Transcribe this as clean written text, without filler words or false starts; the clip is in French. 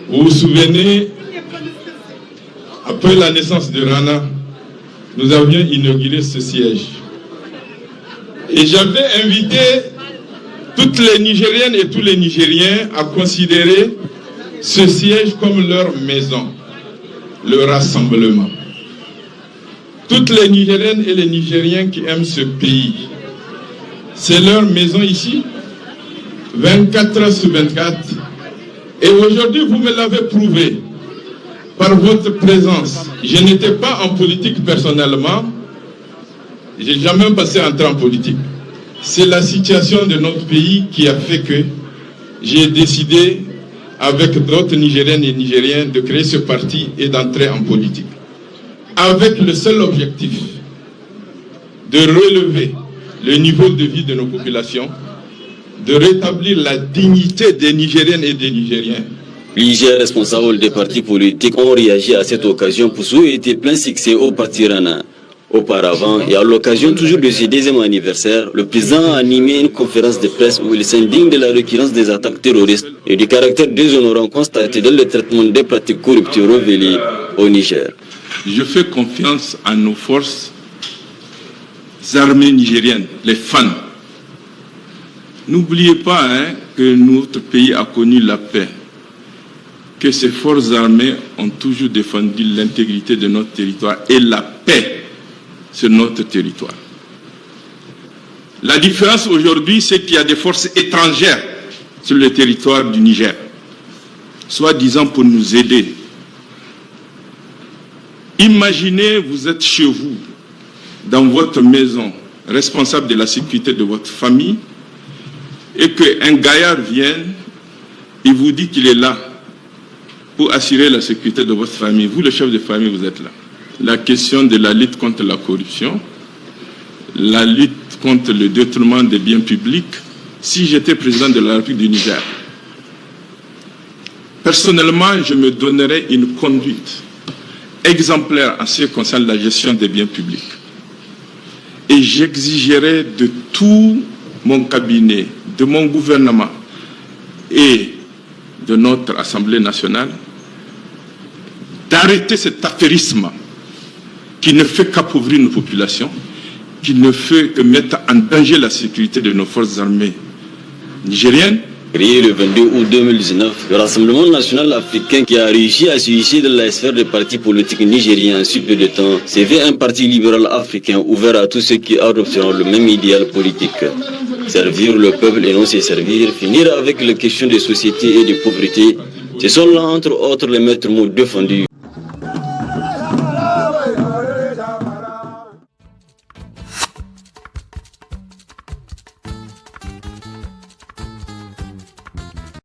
Vous vous souvenez, après la naissance de Rana, nous avions inauguré ce siège. Et j'avais invité toutes les Nigériennes et tous les Nigériens à considérer ce siège comme leur maison, le rassemblement. Toutes les Nigériennes et les Nigériens qui aiment ce pays, c'est leur maison ici, 24 heures sur 24. Et aujourd'hui, vous me l'avez prouvé par votre présence. Je n'étais pas en politique personnellement, je n'ai jamais passé un temps en politique. C'est la situation de notre pays qui a fait que j'ai décidé, avec d'autres Nigériennes et Nigériens, de créer ce parti et d'entrer en politique. Avec le seul objectif de relever le niveau de vie de nos populations, de rétablir la dignité des Nigériennes et des Nigériens. Plusieurs responsables des partis politiques ont réagi à cette occasion pour souhaiter plein succès au parti Rana. Auparavant, et à l'occasion toujours de ce 2e anniversaire, le président a animé une conférence de presse où il s'indigne de la récurrence des attaques terroristes et du caractère déshonorant constaté dans le traitement des pratiques corruptes révélées au Niger. Je fais confiance à nos forces armées nigériennes, les FAN. N'oubliez pas que notre pays a connu la paix, que ces forces armées ont toujours défendu l'intégrité de notre territoire et la paix sur notre territoire. La différence aujourd'hui, c'est qu'il y a des forces étrangères sur le territoire du Niger, soi-disant pour nous aider. Imaginez, vous êtes chez vous, dans votre maison, responsable de la sécurité de votre famille, et qu'un gaillard vienne, il vous dit qu'il est là pour assurer la sécurité de votre famille. Vous, le chef de famille, vous êtes là. La question de la lutte contre la corruption, la lutte contre le détournement des biens publics, si j'étais président de la République du Niger, personnellement, je me donnerais une conduite exemplaire en ce qui concerne la gestion des biens publics. Et j'exigerais de tout mon cabinet, de mon gouvernement et de notre Assemblée nationale d'arrêter cet affairisme qui ne fait qu'appauvrir nos populations, qui ne fait que mettre en danger la sécurité de nos forces armées nigériennes. Créé le 22 août 2019, le Rassemblement national africain qui a réussi à se hisser dans la sphère des partis politiques nigériens en si peu de temps, s'est fait un parti libéral africain ouvert à tous ceux qui adopteront le même idéal politique. Servir le peuple et non se servir, finir avec les questions de société et de pauvreté, ce sont là entre autres les maîtres mots défendus